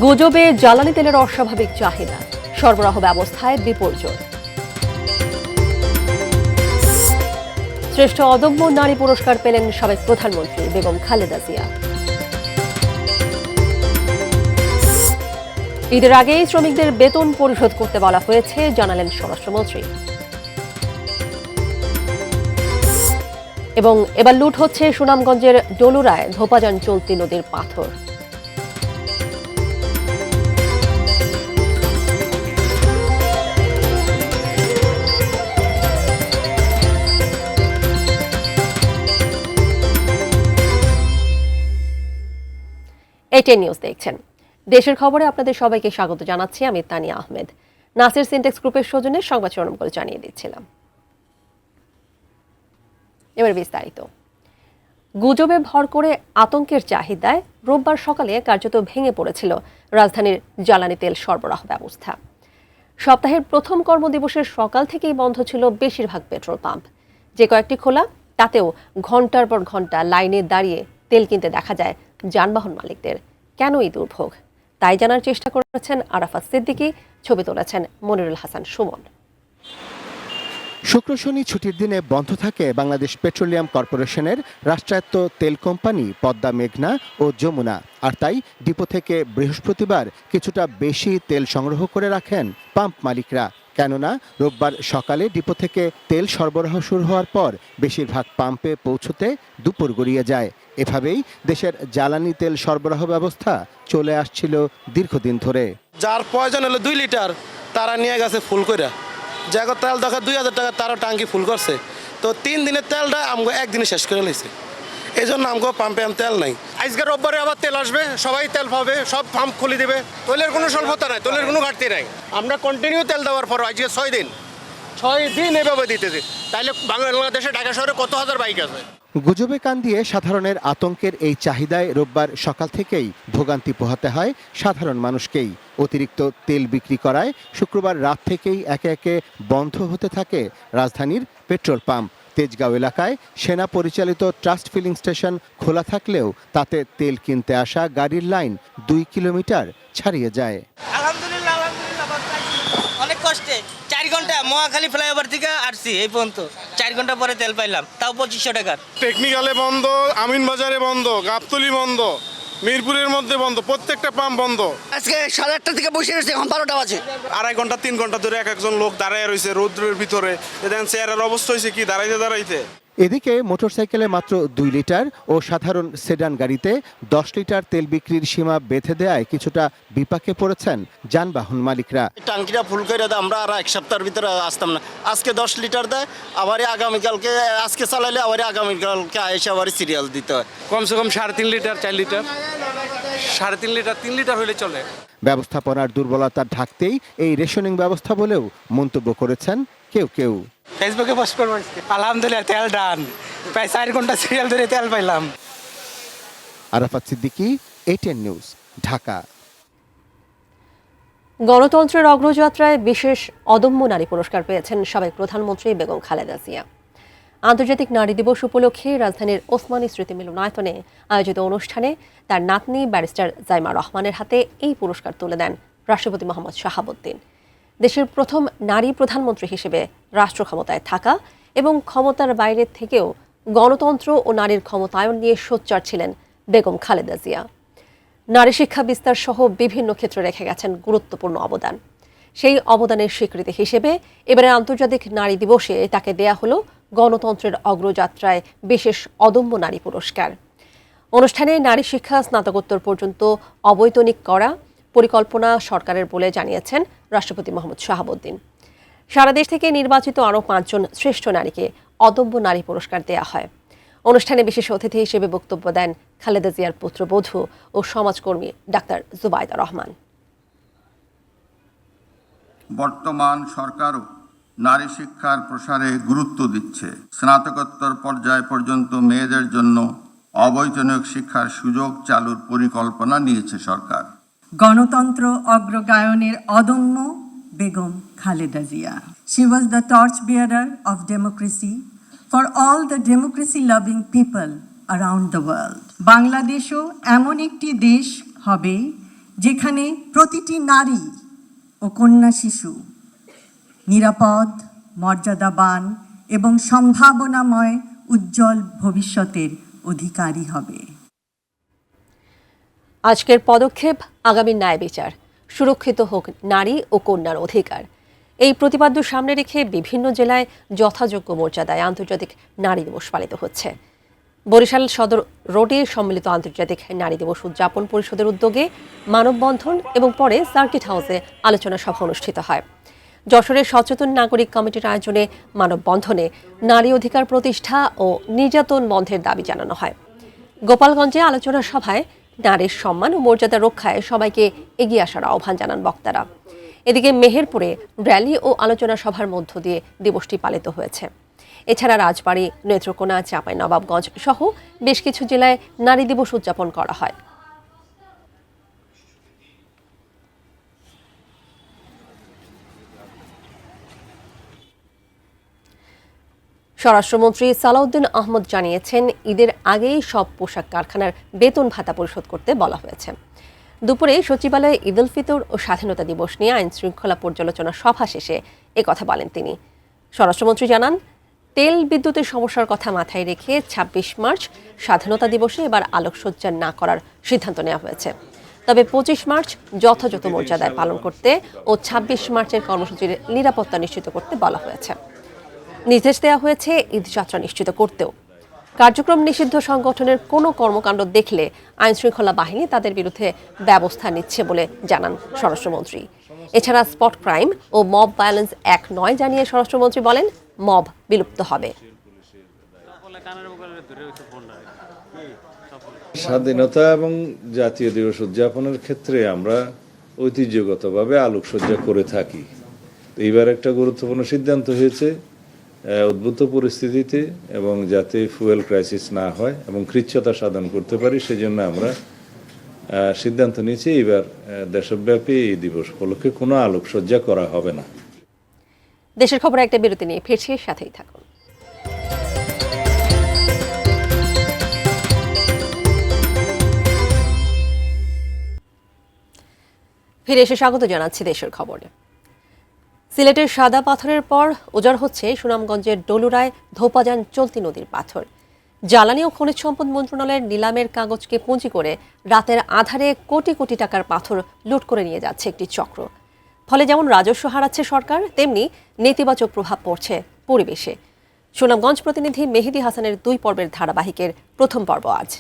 গুজবে জ্বালানি তেলের অস্বাভাবিক চাহিদা, সরবরাহ ব্যবস্থায় বিপর্যয়। শ্রেষ্ঠ অদম্য নারী পুরস্কার পেলেন সাবেক প্রধানমন্ত্রী বেগম খালেদা জিয়া। ঈদের আগেই শ্রমিকদের বেতন পরিশোধ করতে বলা হয়েছে, জানালেন স্বরাষ্ট্রমন্ত্রী। এবং এবার লুট হচ্ছে সুনামগঞ্জের ডলুরায় ধোপাজান চলতি নদীর পাথর। এটিএন নিউজ দেখছেন। দেশের খবরে আপনাদের সবাইকে স্বাগত জানাচ্ছি, আমি তানিয়া আহমেদ। নাসির সিনটেক্স গ্রুপের সৌজন্যে সংবাদ শিরোনাম করে জানিয়ে দিচ্ছিলাম। এবার বিস্তারিত। গুজবে ভর করে আতঙ্কের চাহিদায় রোববার সকালে কার্যত ভেঙে পড়েছিল রাজধানীর জ্বালানি তেল সরবরাহ ব্যবস্থা। সপ্তাহের প্রথম কর্মদিবসের সকাল থেকেই বন্ধ ছিল বেশিরভাগ পেট্রোল পাম্প। যে কয়েকটি খোলা, তাতেও ঘন্টার পর ঘন্টা লাইনে দাঁড়িয়ে তেল কিনতে দেখা যায় যানবাহন মালিকদের। কেন এই দুর্ভোগ, তাই জানার চেষ্টা করেছেন আরাফাত সিদ্দিকী, ছবি তুলেছেন মনিরুল হাসান সুমন। শুক্র শনি ছুটির দিনে বন্ধ থাকে বাংলাদেশ পেট্রোলিয়াম কর্পোরেশনের রাষ্ট্রায়ত্ত তেল কোম্পানি পদ্মা মেঘনা ও যমুনা। আর তাই ডিপো থেকে বৃহস্পতিবার কিছুটা বেশি তেল সংগ্রহ করে রাখেন পাম্প মালিকরা। কেননা রোববার সকালে ডিপো থেকে তেল সরবরাহ শুরু হওয়ার পর বেশিরভাগ পাম্পে পৌঁছতে দুপুর গড়িয়ে যায়। এভাবেই দেশের জ্বালানি তেল সরবরাহ ব্যবস্থা চলে আসছিল দীর্ঘদিন ধরে। যার প্রয়োজন হলো 2 লিটার, তারা নিয়ে গেছে ফুল করে। জায়গা তেল দেখা 2000 টাকা, তারা টাঙ্কি ফুল করছে। তো 3 দিনের তেলটা আমাকে একদিনে শেষ করে নিয়েছে। এই জন্য আমাকে পাম্পে তেল নাই। আজকে রোববারে আবার তেল আসবে, সবাই তেল পাবে, সব পাম্প খুলে দেবে। তেলের কোনো স্বল্পতা নাই, তেলের কোনো ঘাটতি নাই। আমরা কন্টিনিউ তেল দেওয়ার পর আজকে 6 দিন এভাবে দিতেছে। তাইলে বাংলাদেশে ঢাকা শহরে কত হাজার বাইক আছে। গুজবে কান দিয়ে সাধারণের আতঙ্কের এই চাহিদায় রোববার সকাল থেকেই ভোগান্তি পোহাতে হয় সাধারণ মানুষকেই। অতিরিক্ত তেল বিক্রি করায় শুক্রবার রাত থেকেই একে একে বন্ধ হতে থাকে রাজধানীর পেট্রোল পাম্প। তেজগাঁও এলাকায় সেনা পরিচালিত ট্রাস্ট ফিলিং স্টেশন খোলা থাকলেও তাতে তেল কিনতে আসা গাড়ির লাইন 2 কিলোমিটার ছাড়িয়ে যায়। আলহামদুলিল্লাহ অনেক কষ্টে 4 ঘন্টা মহাখালী ফ্লাইওভার থেকে আসছি, এই পর্যন্ত 4 ঘন্টা পরে তেল পাইলাম, তাও 2500 টাকার। টেকনিক্যালে বন্ধ, আমিন বাজারে বন্ধ, গাবতলি বন্ধ, মিরপুরের মধ্যে বন্ধ, প্রত্যেকটা পাম্প বন্ধ। আজকে 8:30 থেকে বসে রয়েছে, এখন 12টা বাজে। 2.5 ঘন্টা 3 ঘন্টা ধরে একজন লোক দাঁড়ায় রয়েছে রৌদ্রের ভিতরে। দেখেন চেয়ারের অবস্থা হয়েছে কি, দাঁড়াইতে। এদিকে মোটরসাইকেলে মাত্র 2 লিটার ও সাধারণ সেডান গাড়িতে 10 লিটার তেল বিক্রির সীমা বেঁধে দেয় কিছুটা বিপাকে পড়েছেন যানবাহন মালিকরা। টাঙ্কিটা ফুল করে দেয়, আমরা আর 1 সপ্তাহের ভিতরে আসতাম না। আজকে 10 লিটার দেয়, আবার আগামীকালকে আজকে চালাইলে আবার আগামীকালকে এসে আবার সিরিয়াল দিতে হয়। কমসে কম 3.5 লিটার 4 লিটার 3.5 লিটার 3 লিটার হলে চলে। ব্যবস্থাপনার দুর্বলতা ঢাকতেই এই রেশনিং ব্যবস্থা বলেও মন্তব্য করেছেন কেউ। ফেসবুকে পোস্ট করবো, আলহামদুলিল্লাহ তেল ডান, প্রায় 4 ঘন্টা সিরিয়াল ধরে তেল পাইলাম। Arafat Siddiqui, ATN news, Dhaka. গণতন্ত্রের অগ্রযাত্রায় বিশেষ অদম্য নারী পুরস্কার পেয়েছেন সাবেক প্রধানমন্ত্রী বেগম খালেদা জিয়া। আন্তর্জাতিক নারী দিবস উপলক্ষে রাজধানীর ওসমানী স্মৃতি মিলনায়তনে আয়োজিত অনুষ্ঠানে তার নাতনি ব্যারিস্টার জাইমা রহমানের হাতে এই পুরস্কার তুলে দেন রাষ্ট্রপতি মোহাম্মদ শাহাবুদ্দিন। দেশের প্রথম নারী প্রধানমন্ত্রী হিসেবে রাষ্ট্র ক্ষমতায় থাকা এবং ক্ষমতার বাইরে থেকেও গণতন্ত্র ও নারীর ক্ষমতায়ন নিয়ে সোচ্চার ছিলেন বেগম খালেদা জিয়া। নারী শিক্ষা বিস্তার সহ বিভিন্ন ক্ষেত্রে রেখে গেছেন গুরুত্বপূর্ণ অবদান। সেই অবদানের স্বীকৃতি হিসেবে এবারের আন্তর্জাতিক নারী দিবসে তাকে দেয়া হলো গণতন্ত্রের অগ্রযাত্রায় বিশেষ অদম্য নারী পুরস্কার। অনুষ্ঠানে নারী শিক্ষা স্নাতকোত্তর পর্যন্ত অবৈতনিক করা পরিকল্পনা সরকারের বলে জানিয়েছেন রাষ্ট্রপতি মোহাম্মদ শাহাবুদ্দিন। সারা দেশ থেকে নির্বাচিত আরও 5 জন শ্রেষ্ঠ নারীকে অদম্য নারী পুরস্কার দেয়া হয়। অনুষ্ঠানে বিশেষ অতিথি হিসেবে বক্তব্য দেন খালেদা জিয়ার পুত্রবধূ ও সমাজকর্মী ডাক্তার জুবাইদা রহমান। বর্তমান সরকারও নারী শিক্ষার প্রসারে গুরুত্ব দিচ্ছে। স্নাতকোত্তর পর্যায় পর্যন্ত মেয়েদের জন্য অবৈতনিক শিক্ষার সুযোগ চালুর পরিকল্পনা নিয়েছে সরকার। গণতন্ত্র অগ্রগায়নের অদম্য Begum Khaleda Zia. She was the torch bearer of democracy for all the democracy loving people around the world. বাংলাদেশও এমন একটি দেশ হবে যেখানে প্রতিটি নারী ও কন্যা শিশু নিরাপদ, মর্যাদাবান এবং সম্ভাবনাময় উজ্জ্বল ভবিষ্যতের অধিকারী হবে। আজকের পদক্ষেপ আগামী ন্যায় বিচার, সুরক্ষিত হোক নারী ও কন্যার অধিকার। এই প্রতিপাদ্য সামনে রেখে বিভিন্ন জেলায় যথাযোগ্য মর্যাদায় আন্তর্জাতিক নারী দিবস পালিত হচ্ছে। বরিশাল সদর রোডে সম্মিলিত আন্তর্জাতিক নারী দিবস উদযাপন পরিষদের উদ্যোগে মানববন্ধন এবং পরে সার্কিট হাউসে আলোচনা সভা অনুষ্ঠিত হয়। যশোরের সচেতন নাগরিক কমিটির আয়োজনে মানববন্ধনে নারী অধিকার প্রতিষ্ঠা ও নির্যাতন বন্ধের দাবি জানানো হয়। গোপালগঞ্জে আলোচনা সভায় নারীর সম্মান ও মর্যাদা রক্ষায় সবাইকে এগিয়ে আসার আহ্বান জানান বক্তারা। এদিকে মেহেরপুরে র্যালি ও আলোচনা সভার মধ্য দিয়ে দিবসটি পালিত হয়েছে। এছাড়া রাজবাড়ী, নেত্রকোনা, চাঁপাইনবাবগঞ্জ সহ বেশ কিছু জেলায় নারী দিবস উদযাপন করা হয়। স্বরাষ্ট্রমন্ত্রী সালাউদ্দিন আহমদ জানিয়েছেন, ঈদের আগেই সব পোশাক কারখানার বেতন ভাতা পরিশোধ করতে বলা হয়েছে। দুপুরে সচিবালয়ে ঈদ উল ফিতর ও স্বাধীনতা দিবস নিয়ে আইন শৃঙ্খলা পর্যালোচনা সভা শেষে কথা বলেন তিনি। স্বরাষ্ট্রমন্ত্রী জানান, তেল বিদ্যুতের সমস্যার কথা মাথায় রেখে ২৬ মার্চ স্বাধীনতা দিবসে এবার আলোকসজ্জা না করার সিদ্ধান্ত নেওয়া হয়েছে। তবে ২৫ মার্চ যথাযথ মর্যাদায় পালন করতে ও ২৬ মার্চের কর্মসূচির নিরাপত্তা নিশ্চিত করতে বলা হয়েছে। নির্দেশ দেওয়া হয়েছে ঈদযাত্রা নিশ্চিত করতেও। কার্যক্রম নিষিদ্ধ সংগঠনের কোনো কর্মকাণ্ড দেখলে আইনশৃঙ্খলা বাহিনী তাদের বিরুদ্ধে ব্যবস্থা নিচ্ছে বলে জানান স্বরাষ্ট্রমন্ত্রী। এছাড়া স্পট ক্রাইম ও মব ভায়োলেন্স অ্যাক্ট ৯ জানিয়ে স্বরাষ্ট্রমন্ত্রী বলেন, মব বিলুপ্ত হবে। স্বাধীনতা এবং জাতীয় দিবস উদযাপনের ক্ষেত্রে আমরা ঐতিহ্যগতভাবে আলোকসজ্জা করে থাকি। এইবার একটা গুরুত্বপূর্ণ সিদ্ধান্ত হয়েছে, উদ্ভূত পরিস্থিতিতে এবং যাতে ফুয়েল ক্রাইসিস না হয় এবং কৃচ্ছতা সাধন করতে পারি, সেজন্য আমরা সিদ্ধান্ত নিয়েছি এবার দেশব্যাপী এই দিবস উপলক্ষে কোনো আলোকসজ্জা করা হবে না। দেশের খবরে একটা বিরতি নিয়ে ফিরছি, সাথেই থাকুন। ফিরে এসে স্বাগত জানাচ্ছি দেশের খবরে। সিলেটের সাদা পাথরের পর উজাড় হচ্ছে সুনামগঞ্জের ডলুরায় ধোপাজান চলতি নদীর পাথর। জ্বালানি ও খনিজ সম্পদ মন্ত্রণালয়ের নিলামের কাগজকে পুঁজি করে রাতের আধারে কোটি কোটি টাকার পাথর লুট করে নিয়ে যাচ্ছে একটি চক্র। ফলে যেমন রাজস্ব হারাচ্ছে সরকার, তেমনি নেতিবাচক প্রভাব পড়ছে পরিবেশে। সুনামগঞ্জ প্রতিনিধি মেহেদী হাসানের ২ পর্বের ধারাবাহিকের প্রথম পর্ব আজ।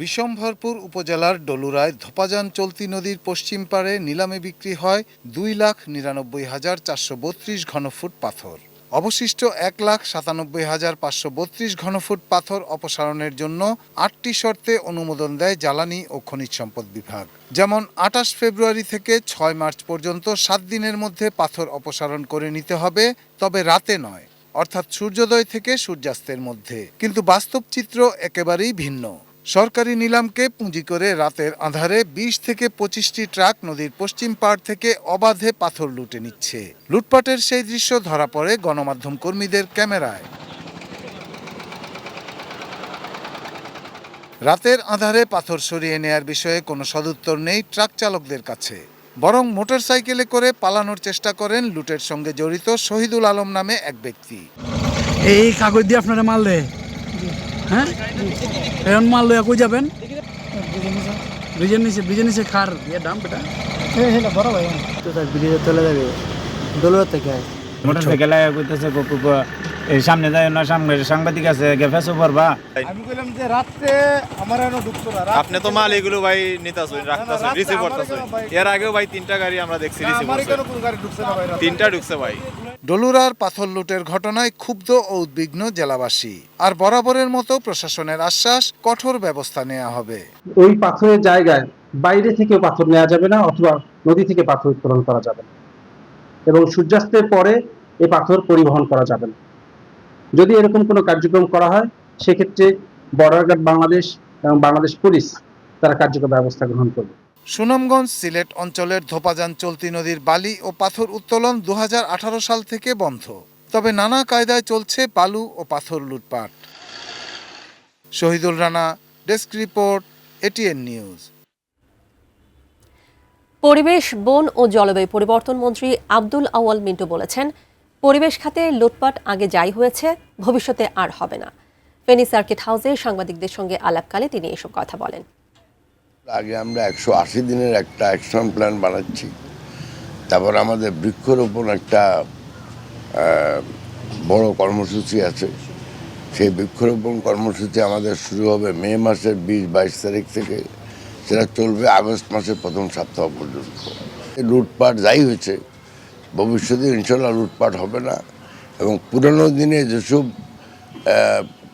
বিশম্ভরপুর উপজেলার ডলুরায় ধোপাজান চলতি নদীর পশ্চিম পাড়ে নিলামে বিক্রি হয় ২,৯৯,৪৩২ ঘনফুট পাথর। অবশিষ্ট ১,৯৭,৫৩২ ঘনফুট পাথর অপসারণের জন্য ৮টি শর্তে অনুমোদন দেয় জ্বালানি ও খনিজ সম্পদ বিভাগ। যেমন ২৮ ফেব্রুয়ারি থেকে ৬ মার্চ পর্যন্ত ৭ দিনের মধ্যে পাথর অপসারণ করে নিতে হবে, তবে রাতে নয়, অর্থাৎ সূর্যোদয় থেকে সূর্যাস্তের মধ্যে। কিন্তু বাস্তব চিত্র একেবারেই ভিন্ন। সরকারি নিলামকে পুঁজি করে রাতের আঁধারে ২০ থেকে ২৫টি ট্রাক নদীর পশ্চিম পাড় থেকে অবাধে পাথর লুটে নিচ্ছে। লুটপাটের সেই দৃশ্য ধরা পড়ে গণমাধ্যম কর্মীদের ক্যামেরায়। রাতের আঁধারে পাথর সরিয়ে নেয়ার বিষয়ে কোনো সদুত্তর নেই ট্রাক চালকদের কাছে, বরং মোটরসাইকেলে করে পালানোর চেষ্টা করেন লুটের সঙ্গে জড়িত শহীদুল আলম নামে এক ব্যক্তি। এই কাগজ দিয়ে আপনারা মাল দেয়, হ্যাঁ এখন মাল লইয়া কই যাবেন? ব্রিজের নিচে খার এর দাম বেটা বড় ভাই তো তার ব্রিজে চলে যাবে দৌলত থেকে মোটরসাইকেল কইতেছে এই সামনে যায় না, সামনে সাংবাদিক আছে গেফেসো পারবা। আমি কইলাম যে রাতে আমার এনো ঢুকতো না। আপনি তো মাল এগুলো ভাই নিতাছেন, রাখতাছেন, রিসিভ করতেছেন। এর আগেও ভাই 3টা গাড়ি আমরা দেখছি রিসিভ করছে। আমার কেন কোন গাড়ি ঢুকছে না ভাই? 3টা ঢুকছে ভাই। ডলুরার পাথর লুটের ঘটনায় ক্ষুব্ধ ও উদ্বিগ্ন জেলাবাসী। আর বরাবরের মতো প্রশাসনের আশ্বাস, কঠোর ব্যবস্থা নেওয়া হবে। ওই পাথরের জায়গায় বাইরে থেকে পাথর নেওয়া যাবে না, অথবা নদী থেকে পাথর উত্তোলন করা যাবে না, এবং সূর্যাস্তের পরে এই পাথর পরিবহন করা যাবে না। যদি এরকম কোনো কার্যক্রম করা হয়, সেক্ষেত্রে বর্ডার গার্ড বাংলাদেশ এবং বাংলাদেশ পুলিশ তারা কার্যকর ব্যবস্থা গ্রহণ করবে। সুনামগঞ্জ সিলেট অঞ্চলের ধোপাজান চলতি নদীর বালি ও পাথর উত্তোলন ২০১৮ সাল থেকে বন্ধ, তবে নানা কায়দায় চলছে বালু ও পাথর লুটপাট। Shahidul Rana, desk report, ATN news. পরিবেশ, বন ও জলবায়ু পরিবর্তন মন্ত্রী আব্দুল আউয়াল মিন্টু বলেছেন, পরিবেশ খাতে লুটপাট আগে যাই হয়েছে ভবিষ্যতে আর হবে না। ফেনী সার্কিট হাউসে সাংবাদিকদের সঙ্গে আলাপকালে তিনি এসব কথা বলেন। আগে আমরা 180 দিনের একটা অ্যাকশন প্ল্যান বানাচ্ছি, তারপর আমাদের বৃক্ষরোপণ একটা বড় কর্মসূচি আছে। সেই বৃক্ষরোপণ কর্মসূচি আমাদের শুরু হবে মে মাসের 20-22 তারিখ থেকে, সেটা চলবে আগস্ট মাসের প্রথম সপ্তাহ পর্যন্ত। লুটপাট যাই হয়েছে ভবিষ্যতে ইনশাল্লাহ লুটপাট হবে না, এবং পুরানো দিনে যেসব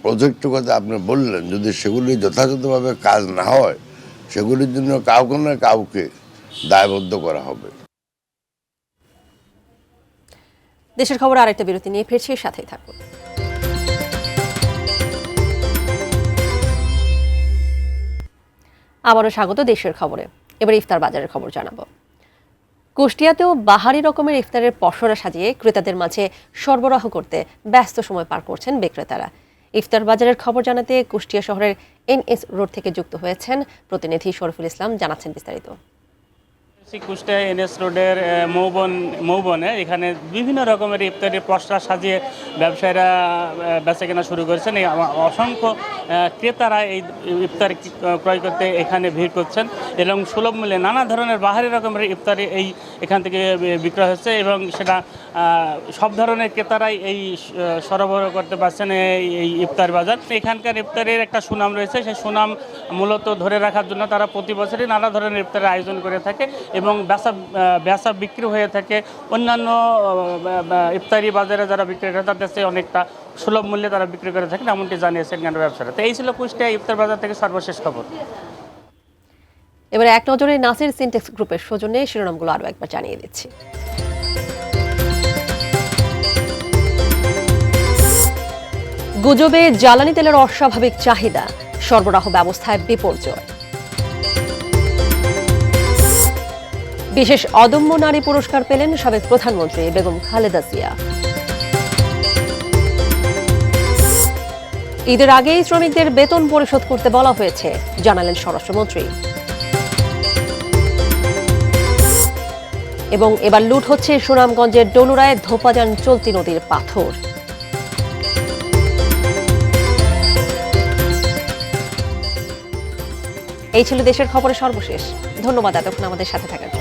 প্রজেক্টের কথা আপনি বললেন, যদি সেগুলি যথাযথভাবে কাজ না হয় সেগুলির জন্য কাউকে না কাউকে দায়বদ্ধ করা হবে। দেশের খবর আরেকটা বিরতি নিয়ে ফিরছি, সাথেই থাকুন। আবারও স্বাগত দেশের খবরে। এবার ইফতার বাজারের খবর জানাবো। কুষ্টিয়াতেও বাহারি রকমের ইফতারের পসরা সাজিয়ে ক্রেতাদের মাঝে সরবরাহ করতে ব্যস্ত সময় পার করছেন বিক্রেতারা। ইফতার বাজারের খবর জানাতে কুষ্টিয়া শহরের NS রোড থেকে যুক্ত হয়েছেন প্রতিনিধি শরীফুল ইসলাম, জানাচ্ছেন বিস্তারিত। কুষ্টিয়া NS রোডের মৌবনে এখানে বিভিন্ন রকমের ইফতারের পসরা সাজিয়ে ব্যবসায়ীরা বেচাকেনা শুরু করেছেন। এই অসংখ্য ক্রেতারা এই ইফতার ক্রয় করতে এখানে ভিড় করছেন এবং সুলভ মূল্যে নানা ধরনের বাহারি রকমের ইফতারি এখান থেকে বিক্রয় হচ্ছে, এবং সেটা সব ধরনের ক্রেতারাই এই সরবরাহ করতে পারছেন এই ইফতার বাজার। এখানকার ইফতারের একটা সুনাম রয়েছে, সেই সুনাম মূলত ধরে রাখার জন্য তারা প্রতি বছরই নানা ধরনের ইফতারের আয়োজন করে থাকে এবং বেচা বিক্রি হয়ে থাকে অন্যান্য ইফতারি বাজারে যারা বিক্রেতা তাদের চেয়ে অনেকটা সুলভ মূল্যে তারা বিক্রি করে থাকেন, এমনটি জানিয়েছেন এখানকার ব্যবসায়ীরা। তো এই ছিল কুষ্টিয়া ইফতার বাজার থেকে সর্বশেষ খবর। এবারে এক নজরে নাসির সিনটেক্স গ্রুপের সৌজন্যে শিরোনামগুলো আরও একবার জানিয়ে দিচ্ছি। গুজবে জ্বালানি তেলের অস্বাভাবিক চাহিদা, সরবরাহ ব্যবস্থায় বিপর্যয়। বিশেষ অদম্য নারী পুরস্কার পেলেন সাবেক প্রধানমন্ত্রী বেগম খালেদা জিয়া। ঈদের আগেই শ্রমিকদের বেতন পরিশোধ করতে বলা হয়েছে, জানালেন স্বরাষ্ট্রমন্ত্রী। এবং এবার লুট হচ্ছে সুনামগঞ্জের ডলুরায় ধোপাজান চলতি নদীর পাথর। এই ছিল দেশের খবরের সর্বশেষ। ধন্যবাদ এতক্ষণ আমাদের সাথে থাকার জন্য।